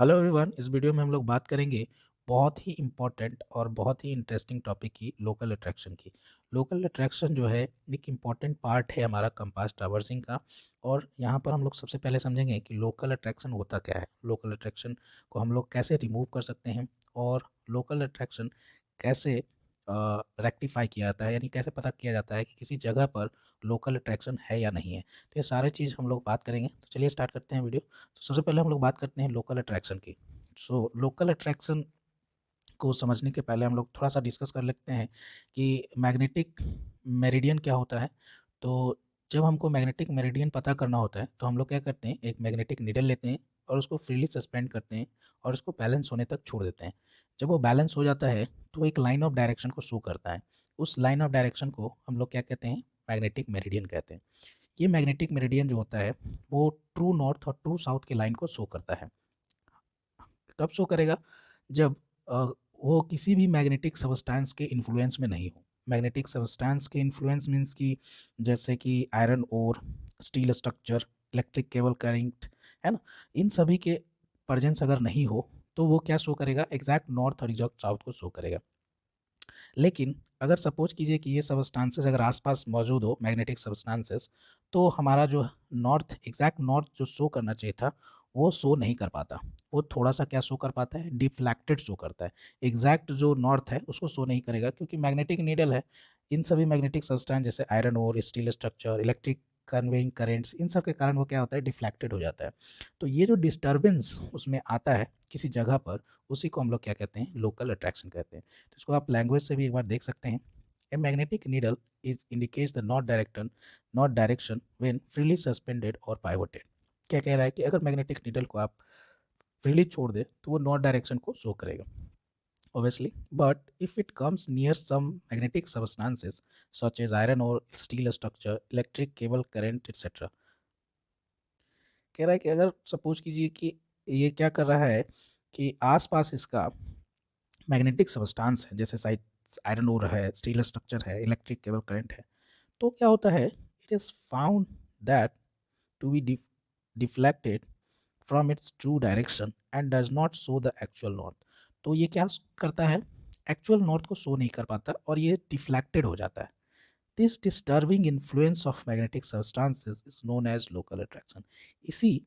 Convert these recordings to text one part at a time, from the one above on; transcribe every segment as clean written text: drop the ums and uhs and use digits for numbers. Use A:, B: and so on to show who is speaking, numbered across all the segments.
A: Hello everyone. इस video में हम लोग बात करेंगे बहुत ही इम्पोर्टेंट और बहुत ही इंटरेस्टिंग टॉपिक की, लोकल अट्रैक्शन की। लोकल अट्रैक्शन जो है एक इम्पॉर्टेंट पार्ट है हमारा कंपास ट्रैवर्सिंग का। और यहाँ पर हम लोग सबसे पहले समझेंगे कि लोकल अट्रैक्शन होता क्या है, लोकल अट्रैक्शन को हम लोग कैसे रिमूव कर सकते हैं और लोकल अट्रैक्शन कैसे रेक्टिफाई किया जाता है, यानी कैसे पता किया जाता है कि किसी जगह पर लोकल अट्रैक्शन है या नहीं है। तो ये सारे चीज़ हम लोग बात करेंगे। तो चलिए स्टार्ट करते हैं वीडियो। तो सबसे पहले हम लोग बात करते हैं लोकल अट्रैक्शन की। सो लोकल अट्रैक्शन को समझने के पहले हम लोग थोड़ा सा डिस्कस कर लेते हैं कि मैग्नेटिक मेरिडियन क्या होता है। तो जब हमको मैग्नेटिक मेरिडियन पता करना होता है तो हम लोग क्या करते हैं, एक मैग्नेटिक नीडल लेते हैं और उसको फ्रीली सस्पेंड करते हैं और उसको बैलेंस होने तक छोड़ देते हैं। जब वो बैलेंस हो जाता है तो एक लाइन ऑफ डायरेक्शन को शो करता है। उस लाइन ऑफ डायरेक्शन को हम लोग क्या कहते हैं, मैग्नेटिक मेरिडियन कहते हैं। ये मैग्नेटिक मेरिडियन जो होता है वो ट्रू नॉर्थ और ट्रू साउथ की लाइन को शो करता है। कब शो करेगा? जब अ, वो किसी भी मैग्नेटिक सबस्टेंस के इन्फ्लुएंस में नहीं हो। मैग्नेटिक सबस्टेंस के इन्फ्लुएंस मीन्स कि जैसे कि iron ore, steel structure, electric cable current, है ना, इन सभी के प्रेजेंस अगर नहीं हो तो वो क्या शो करेगा, एग्जैक्ट नॉर्थ और एग्जैक्ट साउथ को शो करेगा। लेकिन अगर सपोज कीजिए कि ये सबस्टांसेस अगर आसपास मौजूद हो, मैग्नेटिक सबस्टांसेस, तो हमारा जो नॉर्थ, एग्जैक्ट नॉर्थ जो शो करना चाहिए था वो शो नहीं कर पाता। वो थोड़ा सा क्या शो कर पाता है, डिफ्लेक्टेड शो करता है। एग्जैक्ट जो नॉर्थ है उसको शो नहीं करेगा क्योंकि मैग्नेटिक नीडल है। इन सभी मैग्नेटिक सबस्टांस जैसे iron ore, steel structure, electric conveying currents, इन सब के कारण वो क्या होता है, डिफ्लेक्टेड हो जाता है। तो ये जो डिस्टर्बेंस उसमें आता है किसी जगह पर, उसी को हम लोग क्या कहते हैं, लोकल अट्रैक्शन कहते हैं। तो इसको आप लैंग्वेज से भी एक बार देख सकते हैं। A magnetic needle is indicates the not direction when freely suspended और पाइवोटेड। क्या कह रहा है कि अगर मैग्नेटिक नीडल को आप फ्रीली छोड़ दे तो वो नॉट डायरेक्शन को शो करेगा obviously, but if it comes near some magnetic substances such as iron or steel structure, electric cable current etc, कह रहा है कि अगर सपोज कीजिए कि ये क्या कर रहा है कि आसपास इसका मैग्नेटिक सबस्टांस है, जैसे साइड आयरन ओर है, स्टील स्ट्रक्चर है, इलेक्ट्रिक केबल करंट है, तो क्या होता है, it is found that to be deflected from its true direction and does not show the actual north. तो ये क्या करता है, एक्चुअल नॉर्थ को शो नहीं कर पाता और ये डिफ्लेक्टेड हो जाता है। This disturbing influence of magnetic substances is known as local attraction. इसी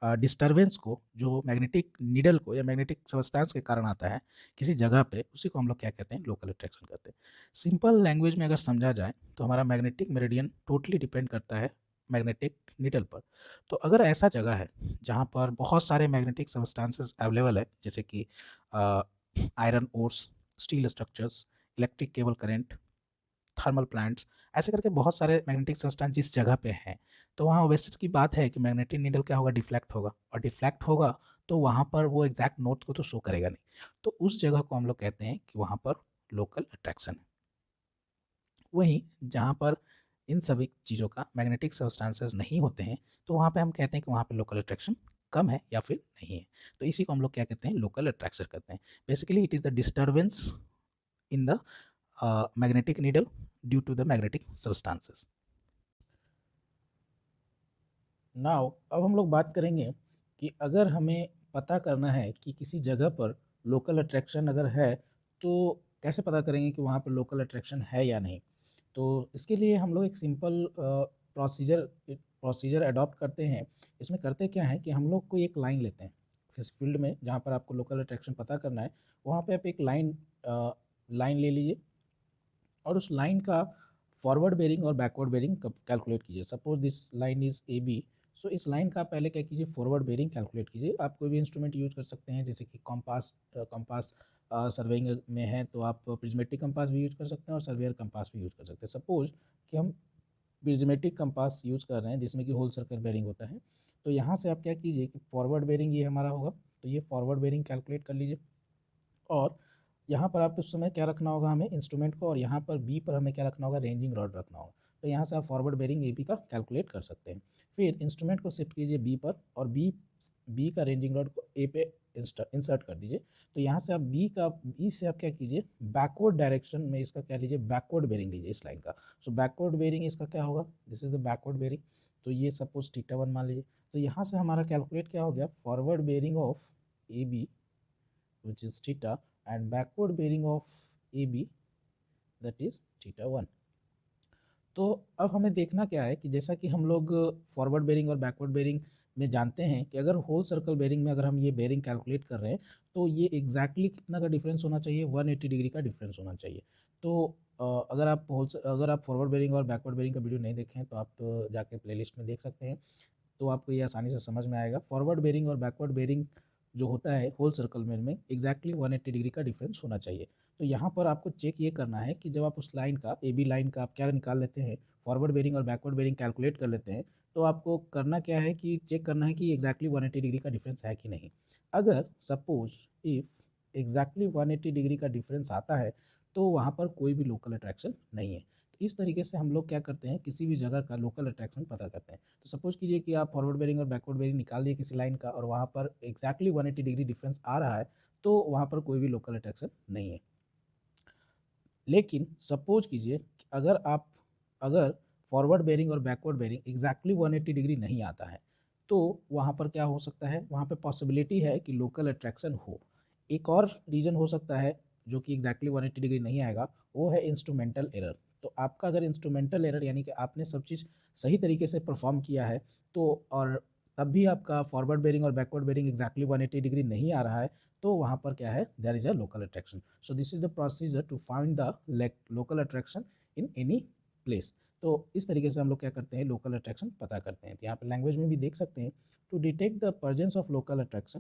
A: डिस्टरबेंस को, जो मैग्नेटिक नीडल को या मैग्नेटिक सबस्टेंस के कारण आता है किसी जगह पे, उसी को हम लोग क्या कहते हैं, लोकल अट्रैक्शन कहते हैं। सिंपल लैंग्वेज में अगर समझा जाए तो हमारा मैग्नेटिक मेरिडियन टोटली डिपेंड करता है मैग्नेटिक नीडल पर। तो अगर ऐसा जगह है जहाँ पर बहुत सारे मैग्नेटिक सबस्टेंसेस अवेलेबल है, जैसे कि iron ores, steel structures, electric cable current, thermal plants, ऐसे करके बहुत सारे मैग्नेटिक सब्सटेंस जिस जगह पे हैं, तो वहाँ ओवेसिस की बात है कि मैग्नेटिक नीडल क्या होगा, डिफ्लेक्ट होगा। और डिफ्लेक्ट होगा तो वहाँ पर वो एग्जैक्ट नॉर्थ को तो शो करेगा नहीं। तो उस जगह को हम लोग कहते हैं कि वहाँ पर लोकल अट्रैक्शन है। वहीं जहाँ पर इन सभी चीज़ों का मैग्नेटिक सब्सटेंसेस नहीं होते हैं, तो वहाँ पे हम कहते हैं कि वहाँ पे लोकल अट्रैक्शन कम है या फिर नहीं है। तो इसी को हम लोग क्या कहते हैं, लोकल अट्रैक्शन कहते हैं। Basically it is the disturbance in the magnetic needle due to the magnetic substances. Now अब हम लोग बात करेंगे कि अगर हमें पता करना है कि किसी जगह पर लोकल अट्रैक्शन अगर है तो कैसे पता करेंगे कि वहाँ पर लोकल अट्रैक्शन है या नहीं। तो इसके लिए हम लोग एक सिंपल प्रोसीजर अडॉप्ट करते हैं। इसमें करते क्या है कि हम लोग कोई एक लाइन लेते हैं इस फील्ड में जहाँ पर आपको लोकल अट्रैक्शन पता करना है, वहाँ पे आप एक लाइन ले लीजिए और उस लाइन का फॉरवर्ड बेरिंग और बैकवर्ड बेरिंग कैलकुलेट कीजिए। Suppose this line is A B, so इस लाइन का पहले क्या कीजिए, फॉरवर्ड बेरिंग कैलकुलेट कीजिए। आप कोई भी इंस्ट्रूमेंट यूज कर सकते हैं, जैसे कि कंपास सर्वेइंग में है तो आप प्रिज्मेटिक कंपास भी यूज कर सकते हैं और सर्वेयर कंपास भी यूज कर सकते हैं। सपोज कि हम प्रिज्मेटिक कंपास यूज कर रहे हैं जिसमें कि होल सर्कल बेरिंग होता है, तो यहाँ से आप क्या कीजिए कि फॉरवर्ड बेरिंग ये हमारा होगा, तो ये फॉरवर्ड बेरिंग कैलकुलेट कर लीजिए। और यहाँ पर आप उस समय क्या रखना होगा हमें, इंस्ट्रूमेंट को, और यहाँ पर बी पर हमें क्या रखना होगा, रेंजिंग रॉड रखना होगा। तो यहाँ से आप फॉरवर्ड बेरिंग ए बी का कैलकुलेट कर सकते हैं। फिर इंस्ट्रूमेंट को शिफ्ट कीजिए बी पर और बी बी का रेंजिंग रॉड को ए पे इंसर्ट कर दीजिए। तो यहाँ से आप बी से आप क्या कीजिए, बैकवर्ड डायरेक्शन में इसका क्या लीजिए, बैकवर्ड बेरिंग लीजिए इस लाइन का। सो बैकवर्ड बेरिंग इसका क्या होगा, this is the backward bearing. तो ये सपोज थीटा 1 मान लीजिए। तो यहाँ से हमारा कैलकुलेट क्या हो गया, forward bearing of AB which is theta and backward bearing of AB that is theta 1. तो अब हमें देखना क्या है कि जैसा कि हम लोग फॉरवर्ड बेरिंग और बैकवर्ड बेरिंग में जानते हैं कि अगर होल सर्कल बेरिंग में अगर हम ये बेरिंग कैलकुलेट कर रहे हैं तो ये एग्जैक्टली कितना का डिफरेंस होना चाहिए, 180 डिग्री का डिफरेंस होना चाहिए। तो अगर आप फॉरवर्ड बेरिंग और बैकवर्ड बेरिंग का वीडियो नहीं देखें तो आप जाके प्लेलिस्ट में देख सकते हैं, तो आपको ये आसानी से समझ में आएगा। फॉरवर्ड बेरिंग और बैकवर्ड बेरिंग जो होता है होल सर्कल में एग्जैक्टली 180 डिग्री का डिफरेंस होना चाहिए। तो यहाँ पर आपको चेक ये करना है कि जब आप उस लाइन का ए बी लाइन का आप क्या निकाल लेते हैं, फॉरवर्ड बेरिंग और बैकवर्ड बेरिंग कैलकुलेट कर लेते हैं, तो आपको करना क्या है कि चेक करना है कि एग्जैक्टली 180 डिग्री का डिफरेंस है कि नहीं। अगर सपोज इफ एग्जैक्टली 180 डिग्री का डिफरेंस आता है तो वहाँ पर कोई भी लोकल अट्रैक्शन नहीं है। इस तरीके से हम लोग क्या करते हैं, किसी भी जगह का लोकल अट्रैक्शन पता करते हैं। तो सपोज कीजिए कि आप फॉरवर्ड बेरिंग और बैकवर्ड बेरिंग निकाल दिए किसी लाइन का और वहाँ पर एग्जैक्टली 180 डिग्री डिफरेंस आ रहा है, तो वहाँ पर कोई भी लोकल अट्रैक्शन नहीं है। लेकिन सपोज कीजिए कि अगर फॉरवर्ड बेरिंग और बैकवर्ड बेरिंग एग्जैक्टली 180 डिग्री नहीं आता है, तो वहाँ पर क्या हो सकता है, वहाँ पे पॉसिबिलिटी है कि लोकल अट्रैक्शन हो। एक और रीज़न हो सकता है जो कि एग्जैक्टली 180 डिग्री नहीं आएगा, वो है इंस्ट्रूमेंटल एरर। तो आपका अगर इंस्ट्रूमेंटल एरर यानी कि आपने सब चीज़ सही तरीके से परफॉर्म किया है तो और तब भी आपका फॉरवर्ड बेरिंग और बैकवर्ड बेरिंग एग्जैक्टली 180 डिग्री नहीं आ रहा है, तो वहाँ पर क्या है, there is a local attraction. So this is the procedure to find the local attraction in any place. तो इस तरीके से हम लोग क्या करते हैं, लोकल अट्रैक्शन पता करते हैं। तो यहाँ पे लैंग्वेज में भी देख सकते हैं, to detect the presence of local attraction,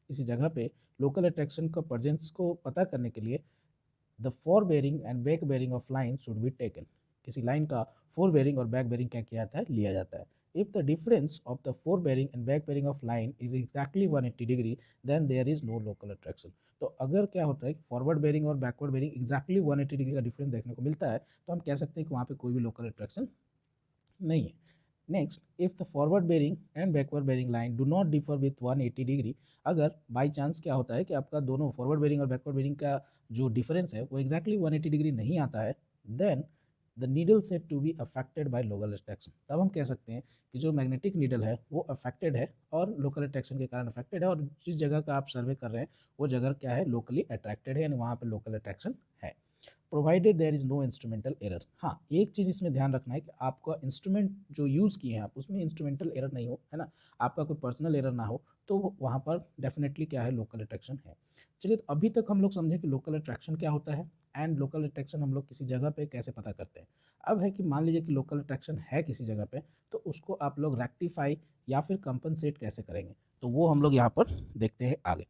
A: किसी जगह पे लोकल अट्रैक्शन का प्रेजेंस को पता करने के लिए the fore bearing and back bearing of line should be taken, किसी लाइन का फोर बेरिंग और बैक बेरिंग क्या किया जाता है, लिया जाता है। If the difference of the fore bearing and back bearing of line is exactly 180 degree then there is no local attraction. तो अगर क्या होता है फॉरवर्ड बेरिंग और बैकवर्ड बेरिंग एग्जैक्टली 180 डिग्री का डिफरेंस देखने को मिलता है, तो हम कह सकते हैं कि वहाँ पे कोई भी लोकल अट्रैक्शन नहीं है। Next, if the forward bearing and backward bearing line do not differ with 180 degree, अगर बाई चांस क्या होता है कि आपका दोनों फॉरवर्ड बेरिंग और बैकवर्ड बेरिंग का जो डिफरेंस है वो एग्जैक्टली 180 डिग्री नहीं आता है, then the needle set to be affected by local attraction. तब हम कह सकते हैं कि जो मैग्नेटिक नीडल है वो अफेक्टेड है और लोकल अट्रैक्शन के कारण अफेक्टेड है, और जिस जगह का आप सर्वे कर रहे हैं वो जगह क्या है, लोकली अट्रैक्टेड है, यानी वहाँ पर लोकल अट्रैक्शन है, provided there is no instrumental error. हाँ, एक चीज़ इसमें ध्यान रखना है कि आपका इंस्ट्रूमेंट जो यूज़ किए हैं आप उसमें इंस्ट्रूमेंटल एरर नहीं हो, है ना, आपका कोई पर्सनल एरर ना हो, तो वहाँ पर डेफिनेटली क्या है, लोकल अट्रैक्शन है। चलिए, तो अभी तक हम लोग समझे कि लोकल अट्रैक्शन क्या होता है एंड लोकल अट्रैक्शन हम लोग किसी जगह पे कैसे पता करते हैं। अब है कि मान लीजिए कि लोकल अट्रैक्शन है किसी जगह पे, तो उसको आप लोग रेक्टिफाई या फिर कंपनसेट कैसे करेंगे, तो वो हम लोग यहाँ पर देखते हैं आगे।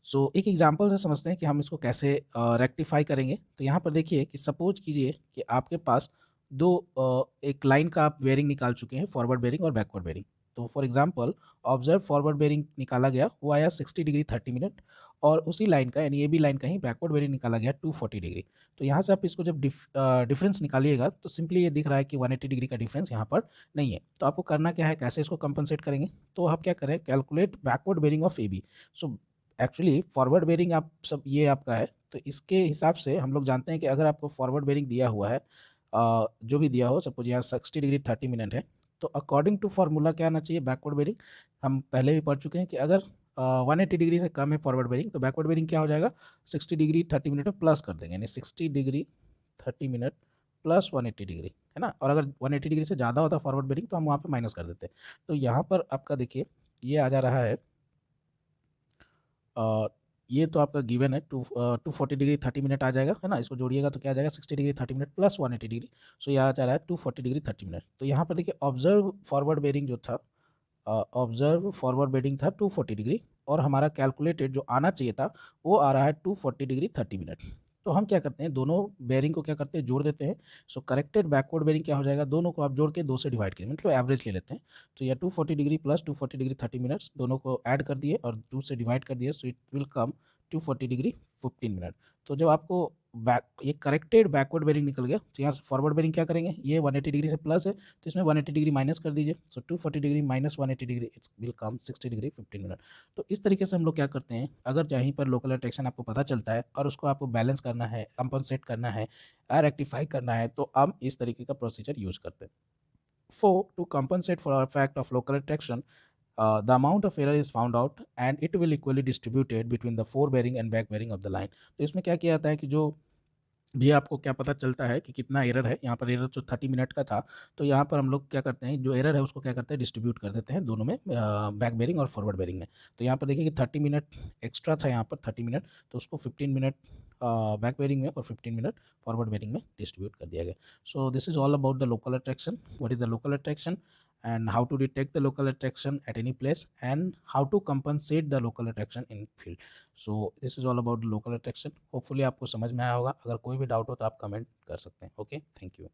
A: सो एक एग्जांपल से समझते हैं कि हम इसको कैसे रेक्टिफाई करेंगे। तो यहाँ पर देखिए कि सपोज कीजिए कि आपके पास एक लाइन का आप बेयरिंग निकाल चुके हैं, फॉरवर्ड बेयरिंग और बैकवर्ड बेयरिंग। तो for example observe forward bearing निकाला गया, वो आया 60 डिग्री 30 मिनट, और उसी लाइन का यानी ए बी लाइन का ही बैकवर्ड बेयरिंग निकाला गया 240 डिग्री। तो यहाँ से आप इसको जब डिफरेंस निकालिएगा तो सिंपली ये दिख रहा है कि 180 डिग्री का डिफरेंस यहाँ पर नहीं है। तो आपको करना क्या है, कैसे इसको कंपनसेट करेंगे, तो आप क्या करें, calculate backward bearing of A B. So actually forward bearing आप सब ये आपका है, तो इसके हिसाब से हम लोग जानते हैं कि अगर आपको फॉरवर्ड बेयरिंग दिया हुआ है, जो भी दिया हो, सपोज यहाँ 60 डिग्री 30 मिनट है, तो अकॉर्डिंग टू फार्मूला क्या आना चाहिए, बैकवर्ड बेयरिंग। हम पहले भी पढ़ चुके हैं कि अगर 180 डिग्री से कम है फॉरवर्ड बेयरिंग, तो बैकवर्ड बेयरिंग क्या हो जाएगा, 60 डिग्री 30 मिनट में प्लस कर देंगे, यानी 60 डिग्री 30 मिनट प्लस 180 डिग्री, है ना। और अगर 180 डिग्री से ज़्यादा होता फॉरवर्ड बेयरिंग तो हम वहाँ पे माइनस कर देते हैं। तो यहाँ पर आपका देखिए ये आ जा रहा है, ये तो आपका गिवन है 240 डिग्री 30 मिनट आ जाएगा, है ना। इसको जोड़िएगा तो क्या आ जाएगा, 60 डिग्री 30 मिनट प्लस 180 डिग्री, सो यहाँ आ जा रहा है 240 डिग्री 30 मिनट। तो यहाँ पर देखिए ऑब्जर्व फॉरवर्ड बेयरिंग जो था, ऑब्जर्व फॉरवर्ड बेयरिंग था 240 डिग्री, और हमारा कैलकुलेटेड जो आना चाहिए था वो आ रहा है 240 डिग्री 30 मिनट। तो हम क्या करते हैं, दोनों बेयरिंग को क्या करते हैं, जोड़ देते हैं। सो करेक्टेड बैकवर्ड बेयरिंग क्या हो जाएगा, दोनों को आप जोड़ के 2 से डिवाइड करिए, मतलब एवरेज ले लेते हैं। तो यह 240 डिग्री प्लस 240 डिग्री 30 मिनट्स दोनों को ऐड कर दिए और 2 से डिवाइड कर दिए, so it will come 240 degree 15 minute. तो जब आपको ये करेक्टेड बैकवर्ड बेयरिंग निकल गया, तो यहाँ से फॉरवर्ड बेयरिंग क्या करेंगे, ये 180 डिग्री से प्लस है तो इसमें 180 डिग्री माइनस कर दीजिए, सो 240 degree minus 180 degree it's will come 60 degree 15 minute. तो इस तरीके से हम लोग क्या करते हैं, अगर जहीं पर लोकल अट्रैक्शन आपको पता चलता है और उसको आपको बैलेंस करना है, कंपनसेट करना है, रेक्टिफाई करना है, तो हम इस तरीके का प्रोसीजर यूज करते हैं। To compensate for a fact of local attraction, the amount of error is found out and it will equally distributed between the fore bearing and back bearing of the line. तो इसमें क्या किया जाता है कि जो भी आपको क्या पता चलता है कि कितना एरर है, यहाँ पर एरर जो 30 मिनट का था, तो यहाँ पर हम लोग क्या करते हैं, जो एरर है उसको क्या करते हैं, डिस्ट्रीब्यूट कर देते हैं दोनों में, बैक बेरिंग और फॉरवर्ड बेरिंग में। तो यहाँ पर देखिए कि 30 मिनट एक्स्ट्रा था, यहाँ पर 30 मिनट, तो उसको 15 मिनट बैक बेरिंग में और 15 मिनट फॉरवर्ड बेरिंग में डिस्ट्रीब्यूट कर दिया गया। सो this is all about the local attraction, what is the local attraction and how to detect the local attraction at any place and how to compensate the local attraction in field. So this is all about the local attraction. Hopefully आपको समझ में आया होगा। अगर कोई भी doubt हो तो आप कमेंट कर सकते हैं। Okay, thank you.